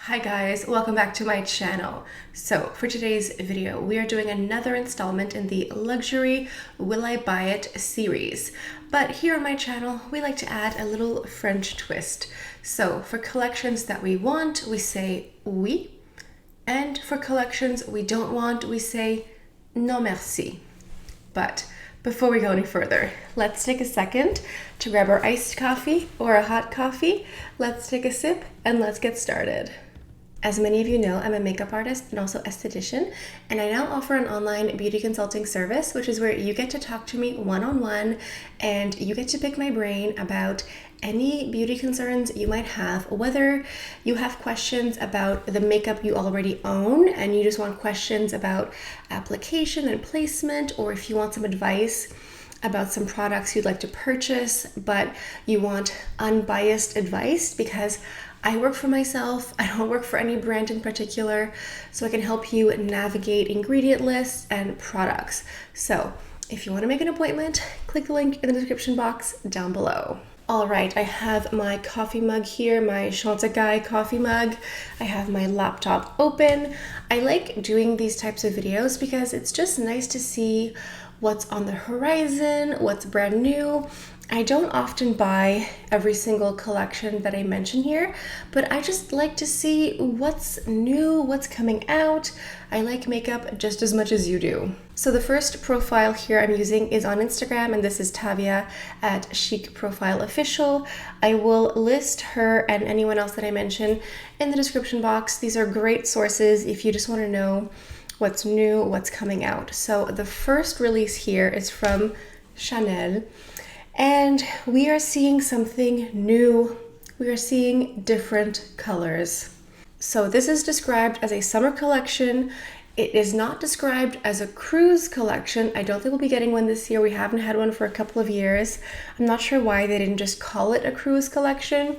Hi guys, welcome back to my channel. So for today's video, we are doing another installment in the luxury Will I Buy It series. But here on my channel, we like to add a little French twist. So for collections that we want, we say oui. And for collections we don't want, we say non merci. But before we go any further, let's take a second to grab our iced coffee or a hot coffee. Let's take a sip and let's get started. As many of you know, I'm a makeup artist and also esthetician, and I now offer an online beauty consulting service, which is where you get to talk to me one-on-one and you get to pick my brain about any beauty concerns you might have, whether you have questions about the makeup you already own and you just want questions about application and placement, or if you want some advice about some products you'd like to purchase, but you want unbiased advice because I work for myself. I don't work for any brand in particular, so I can help you navigate ingredient lists and products. So if you want to make an appointment, click the link in the description box down below. All right, I have my coffee mug here, my Chantecaille coffee mug. I have my laptop open. I like doing these types of videos because it's just nice to see what's on the horizon, what's brand new. I don't often buy every single collection that I mention here, but I just like to see what's new, what's coming out. I like makeup just as much as you do. So the first profile here I'm using is on Instagram, and this is Tavia at Chic Profile Official. I will list her and anyone else that I mention in the description box. These are great sources if you just want to know what's new, what's coming out. So the first release here is from Chanel. And we are seeing something new. We are seeing different colors. So this is described as a summer collection. It is not described as a cruise collection. I don't think we'll be getting one this year. We haven't had one for a couple of years. I'm not sure why they didn't just call it a cruise collection.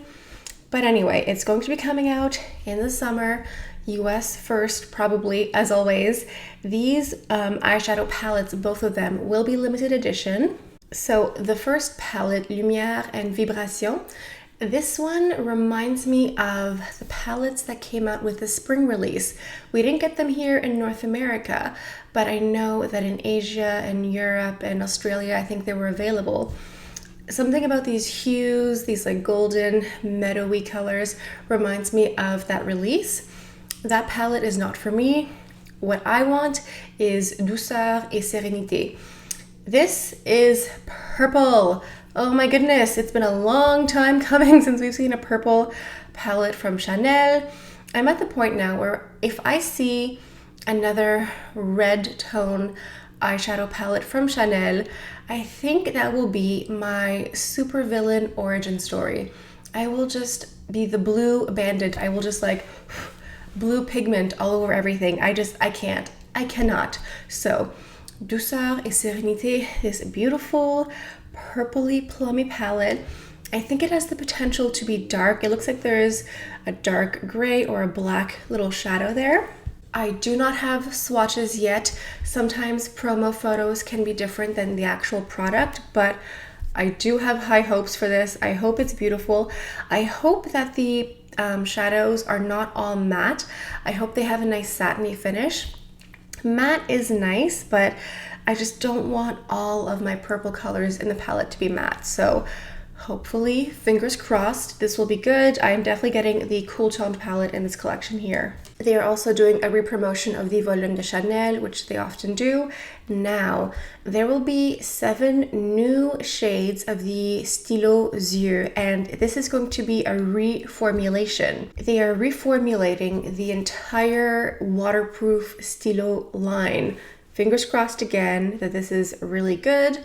But anyway, it's going to be coming out in the summer. US first, probably, as always. These eyeshadow palettes, both of them, will be limited edition. So the first palette, Lumière and Vibration, this one reminds me of the palettes that came out with the spring release. We didn't get them here in North America, but I know that in Asia and Europe and Australia, I think they were available. Something about these hues, these like golden meadowy colors, reminds me of that release. That palette is not for me. What I want is Douceur et Sérénité. This is purple. Oh my goodness, it's been a long time coming since we've seen a purple palette from Chanel. I'm at the point now where if I see another red tone eyeshadow palette from Chanel, I think that will be my supervillain origin story. I will just be the blue bandit. I will just like blue pigment all over everything. I cannot. So Douceur et Sérénité, this beautiful purpley plummy palette. I think it has the potential to be dark. It looks like there's a dark gray or a black little shadow there. I do not have swatches yet. Sometimes promo photos can be different than the actual product, but I do have high hopes for this. I hope it's beautiful. I hope that the shadows are not all matte. I hope they have a nice satiny finish. Matte is nice, but I just don't want all of my purple colors in the palette to be matte. So hopefully, fingers crossed, this will be good. I am definitely getting the cool toned palette in this collection here. They are also doing a re-promotion of the Volume de Chanel, which they often do. Now, there will be 7 new shades of the Stylo Yeux, and this is going to be a reformulation. They are reformulating the entire waterproof Stylo line. Fingers crossed again that this is really good.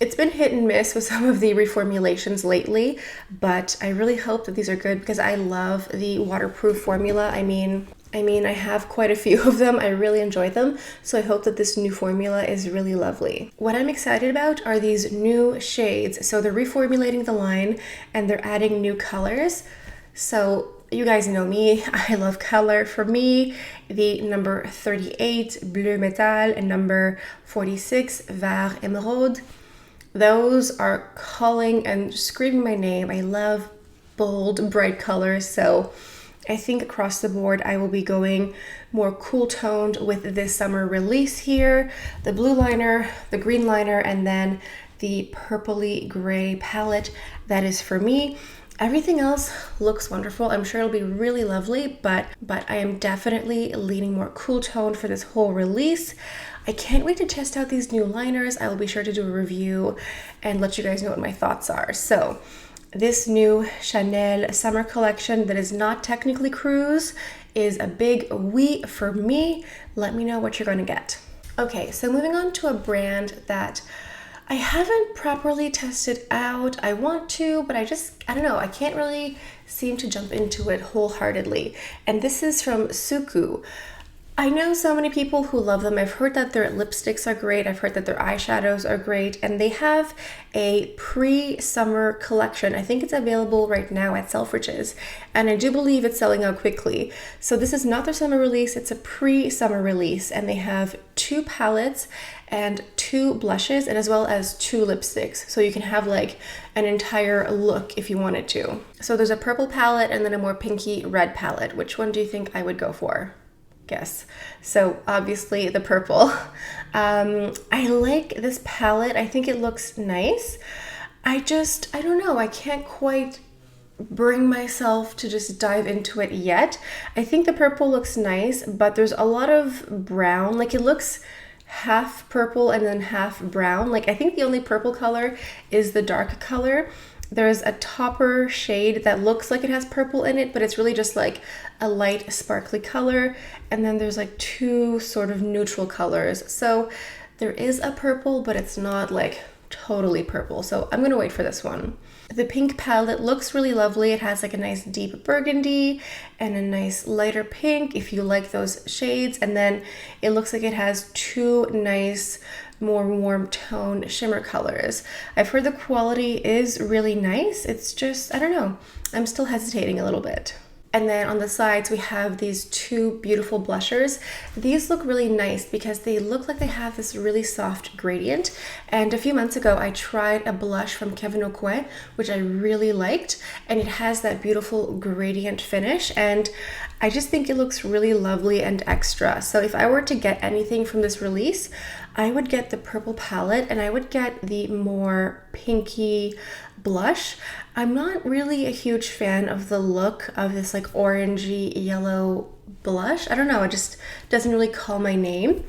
It's been hit and miss with some of the reformulations lately, but I really hope that these are good because I love the waterproof formula. I mean, I have quite a few of them. I really enjoy them, so I hope that this new formula is really lovely. What I'm excited about are these new shades. So they're reformulating the line and they're adding new colors. So you guys know me, I love color. For me, the number 38, Bleu Métal, and number 46, Vert Émeraude, those are calling and screaming my name. I love bold, bright colors, so I think across the board, I will be going more cool toned with this summer release here. The blue liner, the green liner, and then the purpley gray palette that is for me. Everything else looks wonderful. I'm sure it'll be really lovely, but I am definitely leaning more cool tone for this whole release. I can't wait to test out these new liners. I will be sure to do a review and let you guys know what my thoughts are. So this new Chanel summer collection that is not technically cruise is a big oui for me. Let me know what you're going to get. Okay, so moving on to a brand that I haven't properly tested out. I want to, but I don't know, I can't really seem to jump into it wholeheartedly. And this is from Suku. I know so many people who love them. I've heard that their lipsticks are great. I've heard that their eyeshadows are great. And they have a pre-summer collection. I think it's available right now at Selfridges. And I do believe it's selling out quickly. So this is not their summer release. It's a pre-summer release. And they have 2 palettes and 2 blushes, and as well as 2 lipsticks. So you can have like an entire look if you wanted to. So there's a purple palette and then a more pinky red palette. Which one do you think I would go for? Guess. So obviously the purple. I like this palette. I think it looks nice. I don't know. I can't quite bring myself to just dive into it yet. I think the purple looks nice, but there's a lot of brown. Like it looks half purple and then half brown. Like I think the only purple color is the dark color. There's a topper shade that looks like it has purple in it, but it's really just like a light sparkly color. And then there's like 2 sort of neutral colors. So there is a purple, but it's not like totally purple. So I'm gonna wait for this one. The pink palette looks really lovely. It has like a nice deep burgundy and a nice lighter pink if you like those shades. And then it looks like it has 2 nice more warm tone shimmer colors. I've heard the quality is really nice. It's just, I don't know, I'm still hesitating a little bit. And then on the sides, we have these 2 beautiful blushers. These look really nice because they look like they have this really soft gradient. And a few months ago, I tried a blush from Kevyn Aucoin, which I really liked. And it has that beautiful gradient finish. And I just think it looks really lovely and extra. So if I were to get anything from this release, I would get the purple palette and I would get the more pinky blush. I'm not really a huge fan of the look of this like orangey yellow blush. I don't know, it just doesn't really call my name.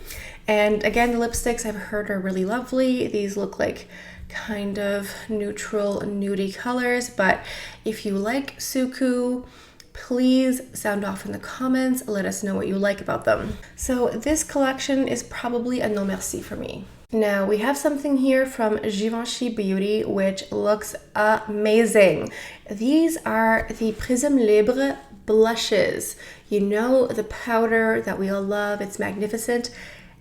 And again, the lipsticks I've heard are really lovely. These look like kind of neutral nudie colors, but if you like Suku, please sound off in the comments. Let us know what you like about them. So this collection is probably a non merci for me. Now we have something here from Givenchy Beauty, which looks amazing. These are the Prism Libre blushes. You know, the powder that we all love, it's magnificent.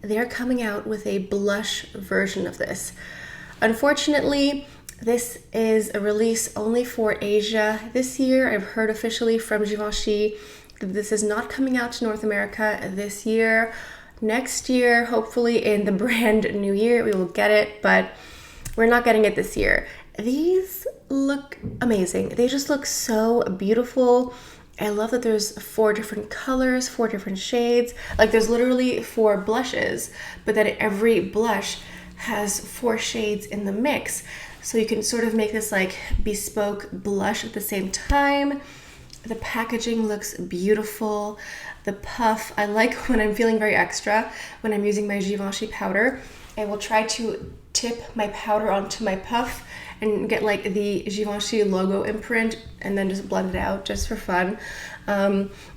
They're coming out with a blush version of this. Unfortunately, this is a release only for Asia this year. I've heard officially from Givenchy that this is not coming out to North America this year. Next year, hopefully in the brand new year, we will get it, but we're not getting it this year. These look amazing. They just look so beautiful. I love that there's 4 different colors, 4 different shades. Like there's literally 4 blushes, but then every blush has 4 shades in the mix. So you can sort of make this like bespoke blush at the same time. The packaging looks beautiful. The puff, I like when I'm feeling very extra, when I'm using my Givenchy powder. I will try to tip my powder onto my puff and get like the Givenchy logo imprint and then just blend it out just for fun.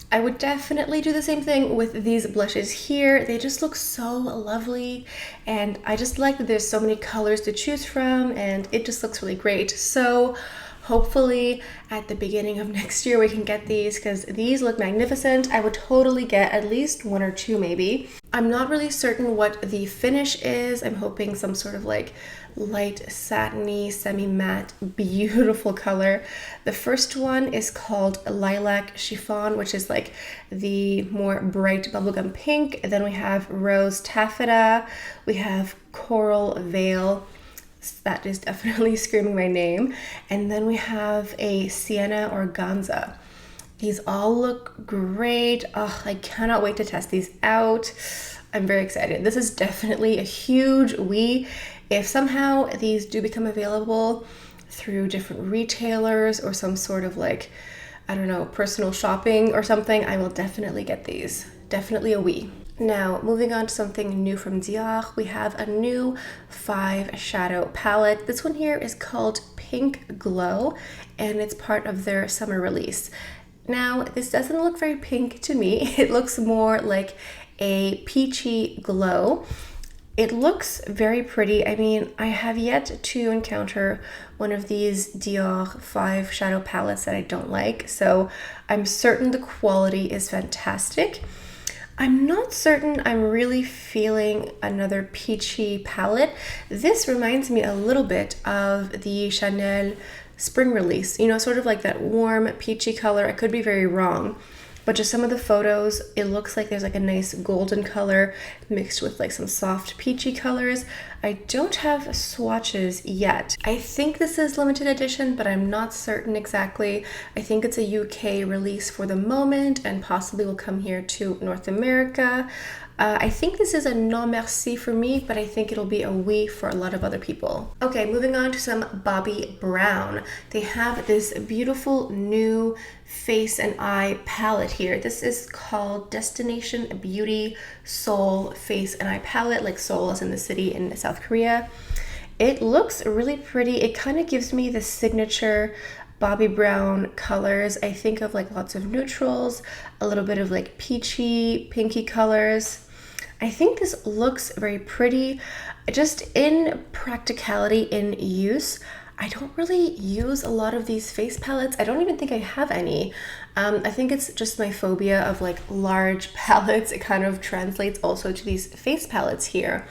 I would definitely do the same thing with these blushes here. They just look so lovely, and I just like that there's so many colors to choose from, and it just looks really great. So hopefully at the beginning of next year we can get these, because these look magnificent. I would totally get at least 1 or 2 maybe. I'm not really certain what the finish is. I'm hoping some sort of like light satiny semi-matte beautiful color. The first one is called Lilac Chiffon, which is like the more bright bubblegum pink. And then we have Rose Taffeta, we have Coral Veil, that is definitely screaming my name, and then we have a Sienna Organza. These all look great. Oh, I cannot wait to test these out. I'm very excited. This is definitely a huge oui. If somehow these do become available through different retailers or some sort of like, I don't know, personal shopping or something, I will definitely get these. Definitely a oui. Now, moving on to something new from Dior, we have a new 5 shadow palette. This one here is called Pink Glow, and it's part of their summer release. Now, this doesn't look very pink to me. It looks more like a peachy glow. It looks very pretty. I mean, I have yet to encounter one of these Dior 5 shadow palettes that I don't like, so I'm certain the quality is fantastic. I'm not certain I'm really feeling another peachy palette. This reminds me a little bit of the Chanel spring release, you know, sort of like that warm peachy color. I could be very wrong, but just some of the photos, it looks like there's like a nice golden color mixed with like some soft peachy colors. I don't have swatches yet. I think this is limited edition, but I'm not certain exactly. I think it's a UK release for the moment and possibly will come here to North America. I think this is a non merci for me, but I think it'll be a oui for a lot of other people. Okay, moving on to some Bobbi Brown. They have this beautiful new face and eye palette here. This is called Destination Beauty Seoul Face and Eye Palette, like Seoul is in the city in South Korea. It looks really pretty. It kind of gives me the signature Bobbi Brown colors. I think of like lots of neutrals, a little bit of like peachy, pinky colors. I think this looks very pretty. Just in practicality, in use, I don't really use a lot of these face palettes. I don't even think I have any. I think it's just my phobia of like large palettes. It kind of translates also to these face palettes here.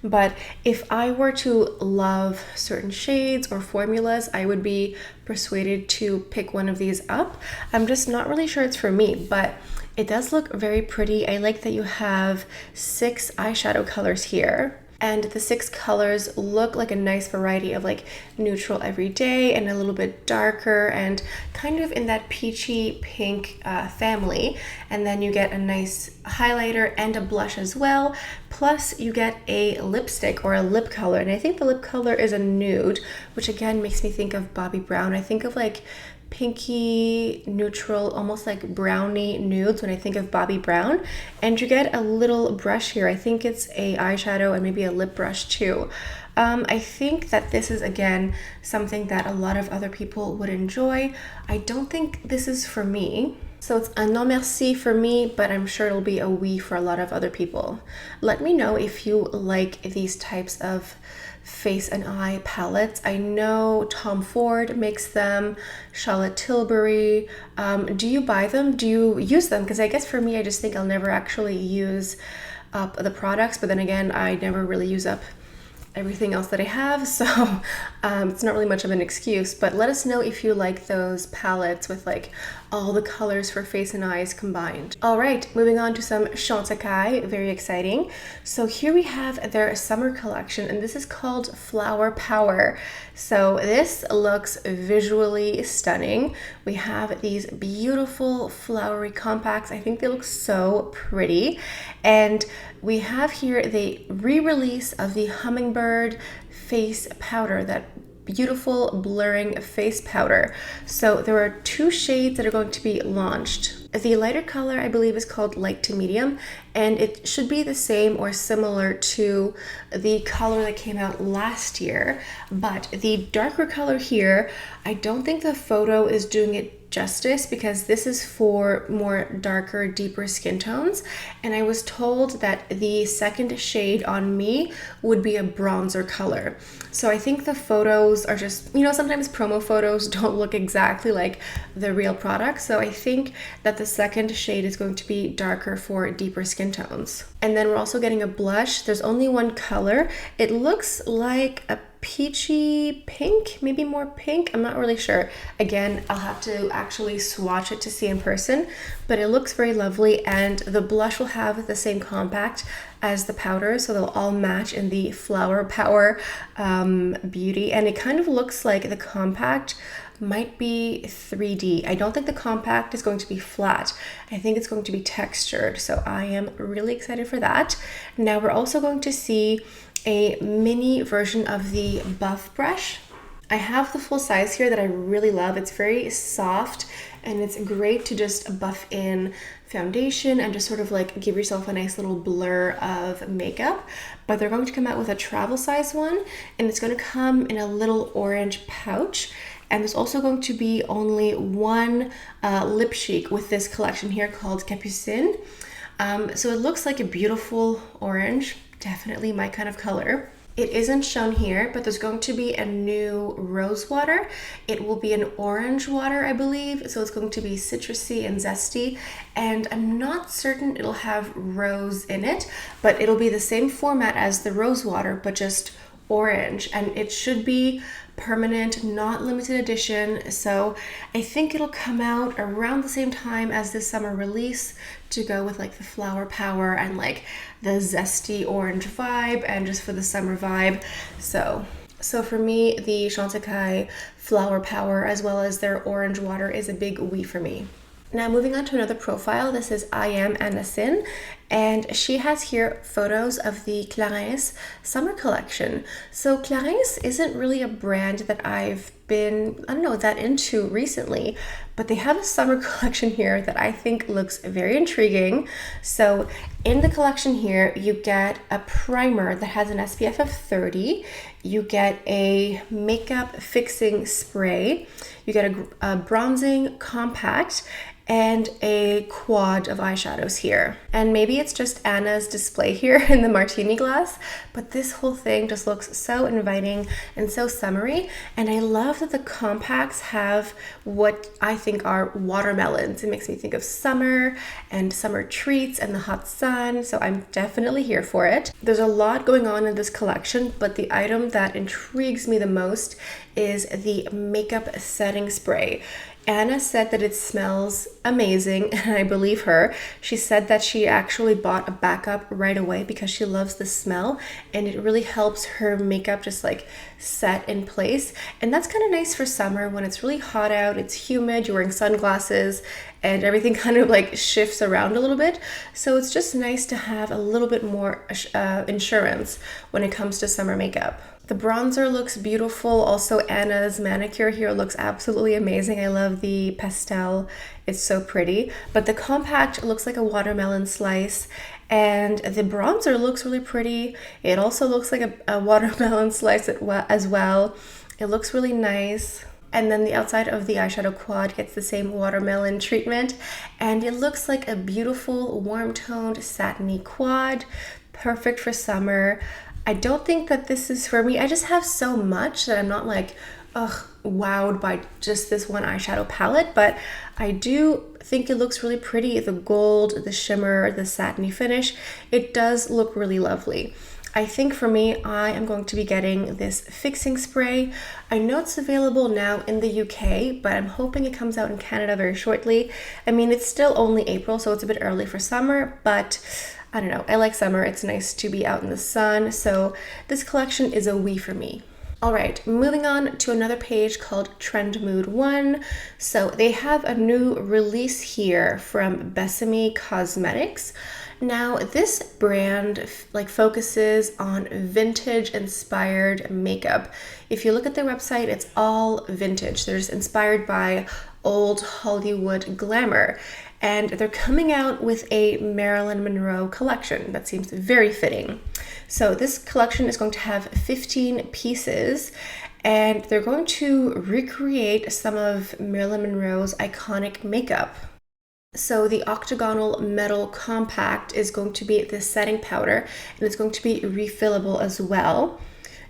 But if I were to love certain shades or formulas, I would be persuaded to pick one of these up. I'm just not really sure it's for me, but it does look very pretty. I like that you have 6 eyeshadow colors here. And the 6 colors look like a nice variety of like neutral everyday and a little bit darker and kind of in that peachy pink family. And then you get a nice highlighter and a blush as well. Plus you get a lipstick or a lip color. And I think the lip color is a nude, which again makes me think of Bobbi Brown. I think of like pinky neutral, almost like brownie nudes when I think of Bobbi Brown. And you get a little brush here. I think it's a eyeshadow and maybe a lip brush too. I think that this is again something that a lot of other people would enjoy. I don't think this is for me. So it's a non merci for me, but I'm sure it'll be a oui for a lot of other people. Let me know if you like these types of face and eye palettes. I know Tom Ford makes them, Charlotte Tilbury. Do you buy them? Do you use them? Because I guess for me, I just think I'll never actually use up the products, but then again, I never really use up everything else that I have, so it's not really much of an excuse. But let us know if you like those palettes with like all the colors for face and eyes combined. All right, moving on to some Chantecaille, very exciting. So here we have their summer collection, and this is called Flower Power. So this looks visually stunning. We have these beautiful flowery compacts. I think they look so pretty. And we have here the re-release of the Hummingbird face powder, that beautiful blurring face powder. So there are 2 shades that are going to be launched. The lighter color, I believe, is called light to medium, and it should be the same or similar to the color that came out last year. But the darker color here, I don't think the photo is doing it justice, because this is for more darker, deeper skin tones, and I was told that the second shade on me would be a bronzer color. So I think the photos are just, you know, sometimes promo photos don't look exactly like the real product, so I think that the second shade is going to be darker for deeper skin tones. And then we're also getting a blush. There's only 1 color. It looks like a peachy pink, maybe more pink, I'm not really sure. Again, I'll have to actually swatch it to see in person, but it looks very lovely, and the blush will have the same compact as the powder, so they'll all match in the Flower Power beauty. And it kind of looks like the compact might be 3D. I don't think the compact is going to be flat. I think it's going to be textured. So I am really excited for that. Now we're also going to see a mini version of the buff brush. I have the full size here that I really love. It's very soft and it's great to just buff in foundation and just sort of like give yourself a nice little blur of makeup. But they're going to come out with a travel size one, and it's going to come in a little orange pouch. And there's also going to be only one lip cheek with this collection here called Capucine. So it looks like a beautiful orange, definitely my kind of color. It isn't shown here, but there's going to be a new rose water. It will be an orange water, I believe. So it's going to be citrusy and zesty. And I'm not certain it'll have rose in it, but it'll be the same format as the rose water, but just orange. And it should be permanent, not limited edition. So I think it'll come out around the same time as this summer release to go with like the flower power and like the zesty orange vibe and just for the summer vibe. So for me, the Chantecaille flower power as well as their orange water is a big oui for me. Now moving on to another profile, this is I Am Anacin, and she has here photos of the Clarins summer collection. So Clarins isn't really a brand that I've been, that into recently, but they have a summer collection here that I think looks very intriguing. So in the collection here, you get a primer that has an SPF of 30, you get a makeup fixing spray, you get a bronzing compact, and a quad of eyeshadows here. And maybe it's just Anna's display here in the martini glass, but this whole thing just looks so inviting and so summery. And I love that the compacts have what I think are watermelons. It makes me think of summer and summer treats and the hot sun, so I'm definitely here for it. There's a lot going on in this collection, but the item that intrigues me the most is the makeup setting spray. Anna said that it smells amazing, and I believe her. She said that she actually bought a backup right away because she loves the smell, and it really helps her makeup just like set in place. And that's kind of nice for summer when it's really hot out, it's humid, you're wearing sunglasses, and everything kind of like shifts around a little bit. So it's just nice to have a little bit more insurance when it comes to summer makeup. The bronzer looks beautiful. Also, Anna's manicure here looks absolutely amazing. I love the pastel. It's so pretty. But the compact looks like a watermelon slice, and the bronzer looks really pretty. It also looks like a watermelon slice as well. It looks really nice. And then the outside of the eyeshadow quad gets the same watermelon treatment, and it looks like a beautiful warm-toned satiny quad, perfect for summer. I don't think that this is for me. I just have so much that I'm not like, wowed by just this one eyeshadow palette, but I do think it looks really pretty. The gold, the shimmer, the satiny finish, it does look really lovely. I think for me, I am going to be getting this fixing spray. I know it's available now in the UK, but I'm hoping it comes out in Canada very shortly. I mean, it's still only April, so it's a bit early for summer, but I don't know, I like summer. It's nice to be out in the sun, so this collection is a oui for me. All right, moving on to another page called Trend Mood 1. So they have a new release here from Besame Cosmetics. Now this brand focuses on vintage inspired makeup. If you look at their website, it's all vintage. They're just inspired by old Hollywood glamour. And they're coming out with a Marilyn Monroe collection that seems very fitting. So this collection is going to have 15 pieces, and they're going to recreate some of Marilyn Monroe's iconic makeup. So the octagonal metal compact is going to be the setting powder, and it's going to be refillable as well.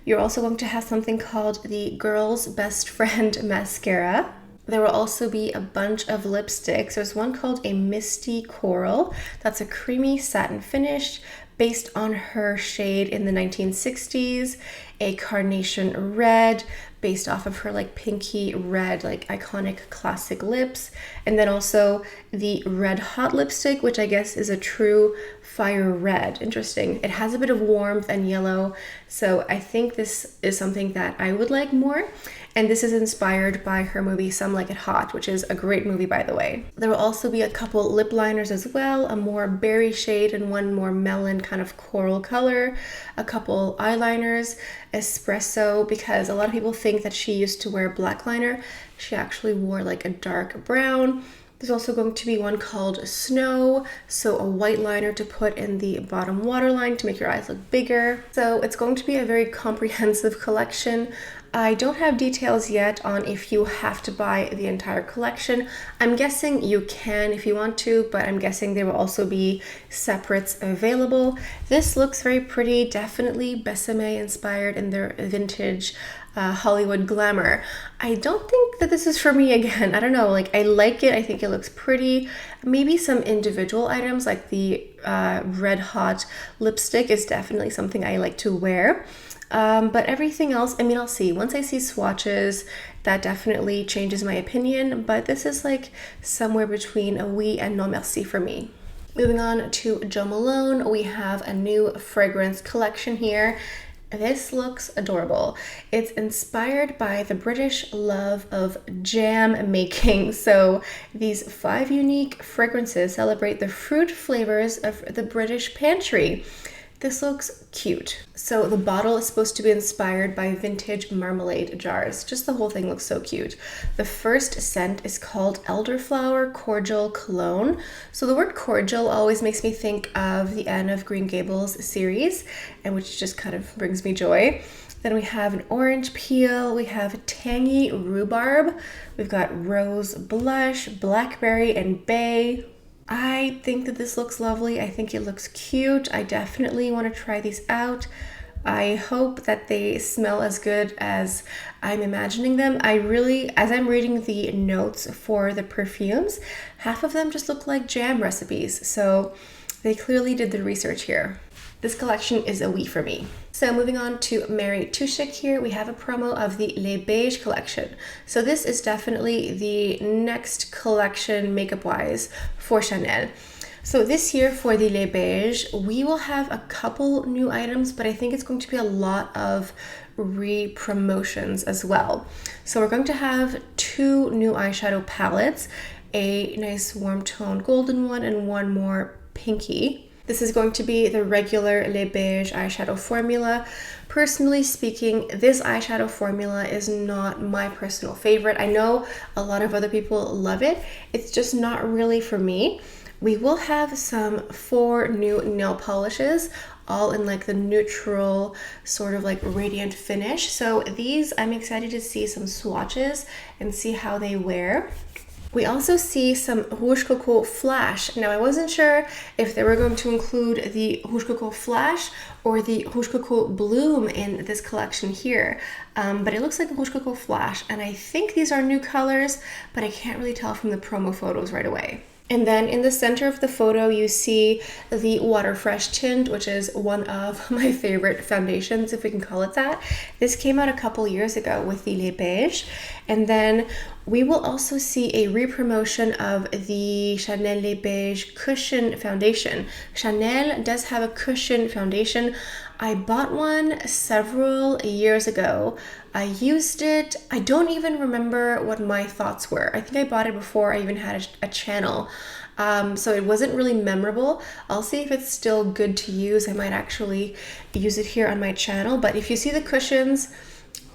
You're also going to have something called the Girl's Best Friend mascara. There will also be a bunch of lipsticks. There's one called a Misty Coral. That's a creamy satin finish based on her shade in the 1960s. A Carnation Red based off of her pinky red, iconic classic lips. And then also the Red Hot lipstick, which I guess is a true fire red. Interesting. It has a bit of warmth and yellow, so I think this is something that I would like more. And this is inspired by her movie Some Like It Hot, which is a great movie, by the way. There will also be a couple lip liners as well, a more berry shade and one more melon kind of coral color, a couple eyeliners, espresso, because a lot of people think that she used to wear black liner. She actually wore like a dark brown. There's also going to be one called Snow, so a white liner to put in the bottom waterline to make your eyes look bigger. So it's going to be a very comprehensive collection. I don't have details yet on if you have to buy the entire collection. I'm guessing you can if you want to, but I'm guessing there will also be separates available. This looks very pretty, definitely Besame inspired in their vintage Hollywood glamour. I don't think that this is for me again. I don't know, like I like it. I think it looks pretty. Maybe some individual items like the Red Hot lipstick is definitely something I like to wear. But everything else, I mean, I'll see. Once I see swatches, that definitely changes my opinion. But this is like somewhere between a oui and non merci for me. Moving on to Jo Malone, we have a new fragrance collection here. This looks adorable. It's inspired by the British love of jam making. So these 5 unique fragrances celebrate the fruit flavors of the British pantry. This looks cute. So the bottle is supposed to be inspired by vintage marmalade jars. Just the whole thing looks so cute. The first scent is called Elderflower Cordial Cologne. So the word cordial always makes me think of the Anne of Green Gables series, and which just kind of brings me joy. Then we have an orange peel, we have tangy rhubarb, we've got rose blush, blackberry, and bay. I think that this looks lovely. I think it looks cute. I definitely want to try these out. I hope that they smell as good as I'm imagining them. As I'm reading the notes for the perfumes, half of them just look like jam recipes. So they clearly did the research here. This collection is a oui for me. So moving on to Mary Touchik here, we have a promo of the Les Beige Collection. So this is definitely the next collection makeup-wise for Chanel. So this year for the Les Beige, we will have a couple new items, but I think it's going to be a lot of re-promotions as well. So we're going to have 2 new eyeshadow palettes, a nice warm tone golden one and one more pinky. This is going to be the regular Les Beige eyeshadow formula. Personally speaking, this eyeshadow formula is not my personal favorite. I know a lot of other people love it. It's just not really for me. We will have some 4 new nail polishes, all in like the neutral sort of like radiant finish. So these, I'm excited to see some swatches and see how they wear. We also see some Rouge Coco Flash. Now I wasn't sure if they were going to include the Rouge Coco Flash or the Rouge Coco Bloom in this collection here. But it looks like the Rouge Coco Flash, and I think these are new colors, but I can't really tell from the promo photos right away. And then in the center of the photo, you see the Water Fresh tint, which is one of my favorite foundations, if we can call it that. This came out a couple years ago with the Les Beige. And then we will also see a re-promotion of the Chanel Les Beige Cushion Foundation. Chanel does have a cushion foundation. I bought one several years ago. I used it. I don't even remember what my thoughts were. I think I bought it before I even had a channel. So it wasn't really memorable. I'll see if it's still good to use. I might actually use it here on my channel. But if you see the cushions,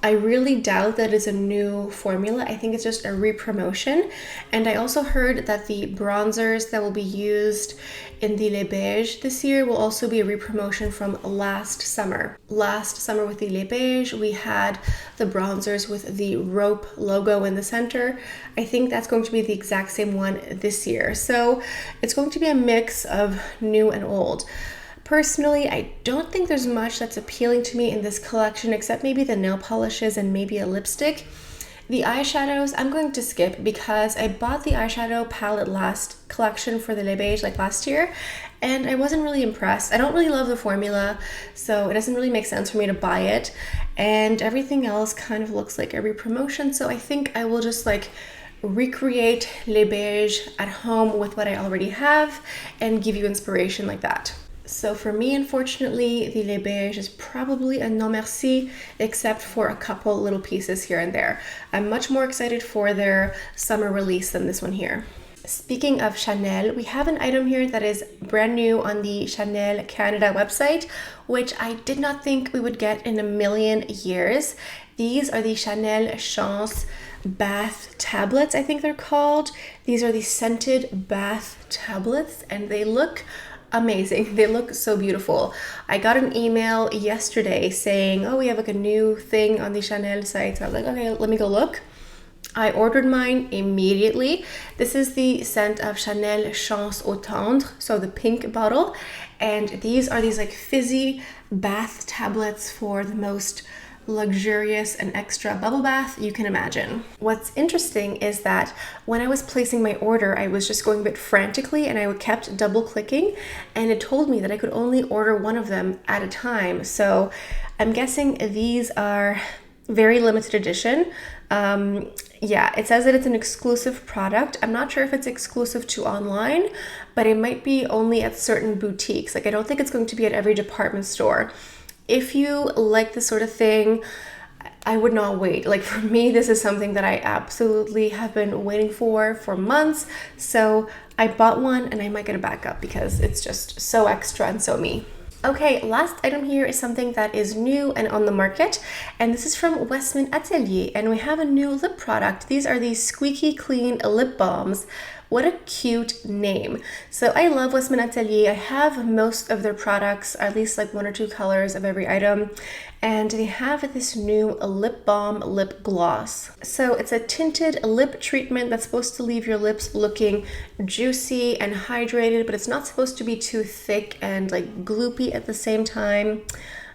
I really doubt that it's a new formula. I think it's just a re-promotion. And I also heard that the bronzers that will be used in the Les Beige this year will also be a re-promotion from last summer. Last summer with the Les Beige, we had the bronzers with the rope logo in the center. I think that's going to be the exact same one this year. So it's going to be a mix of new and old. Personally, I don't think there's much that's appealing to me in this collection except maybe the nail polishes and maybe a lipstick. The eyeshadows, I'm going to skip because I bought the eyeshadow palette last collection for the Les Beige like last year, and I wasn't really impressed. I don't really love the formula, so it doesn't really make sense for me to buy it. And everything else kind of looks like every promotion, so I think I will just like recreate Les Beige at home with what I already have and give you inspiration like that. So for me, unfortunately, the Les Beige is probably a non merci, except for a couple little pieces here and there. I'm much more excited for their summer release than this one here. Speaking of Chanel, we have an item here that is brand new on the Chanel Canada website, which I did not think we would get in a million years. These are the Chanel Chance bath tablets, I think they're called. These are the scented bath tablets, and they look amazing. They look so beautiful. I got an email yesterday saying, oh, we have like a new thing on the Chanel site. So I was like, okay, let me go look. I ordered mine immediately. This is the scent of Chanel Chance au Tendre, so the pink bottle. And these are these like fizzy bath tablets for the most luxurious and extra bubble bath you can imagine. What's interesting is that when I was placing my order, I was just going a bit frantically and I kept double clicking, and it told me that I could only order one of them at a time. So I'm guessing these are very limited edition. Yeah, it says that it's an exclusive product. I'm not sure if it's exclusive to online, but it might be only at certain boutiques. Like, I don't think it's going to be at every department store. If you like this sort of thing, I would not wait. Like, for me, this is something that I absolutely have been waiting for months. So I bought one, and I might get a backup because it's just so extra and so me. Okay, last item here is something that is new and on the market, and this is from Westman Atelier, and we have a new lip product. These are the Squeaky Clean Lip Balms. What a cute name. So I love Westman Atelier. I have most of their products, at least like 1 or 2 colors of every item. And they have this new lip balm lip gloss. So it's a tinted lip treatment that's supposed to leave your lips looking juicy and hydrated, but it's not supposed to be too thick and like gloopy at the same time.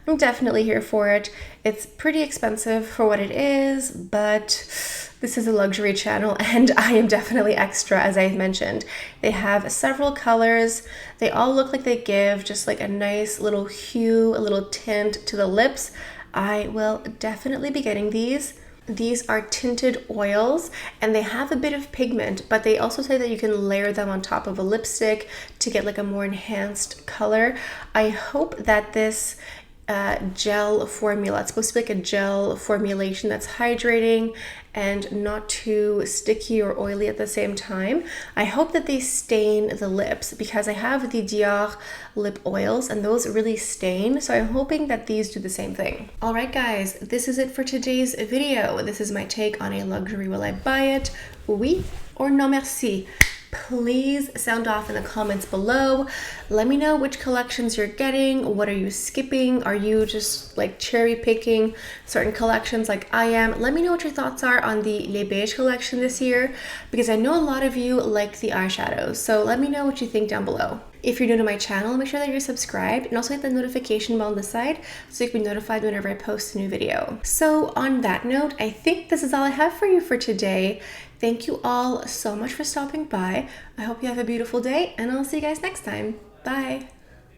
I'm definitely here for it. It's pretty expensive for what it is, but this is a luxury channel and I am definitely extra, as I mentioned. They have several colors. They all look like they give just like a nice little hue, a little tint to the lips. I will definitely be getting these. These are tinted oils and they have a bit of pigment, but they also say that you can layer them on top of a lipstick to get like a more enhanced color. I hope that this gel formula, it's supposed to be like a gel formulation that's hydrating and not too sticky or oily at the same time. I hope that they stain the lips because I have the Dior lip oils and those really stain, so I'm hoping that these do the same thing. All right guys, this is it for today's video. This is my take on a luxury will I buy it, oui or non merci. Please sound off in the comments below. Let me know which collections you're getting. What are you skipping? Are you just like cherry picking certain collections like I am? Let me know what your thoughts are on the Les Beige collection this year, because I know a lot of you like the eyeshadows. So let me know what you think down below. If you're new to my channel, make sure that you're subscribed and also hit the notification bell on the side so you can be notified whenever I post a new video. So on that note, I think this is all I have for you for today. Thank you all so much for stopping by. I hope you have a beautiful day and I'll see you guys next time. Bye.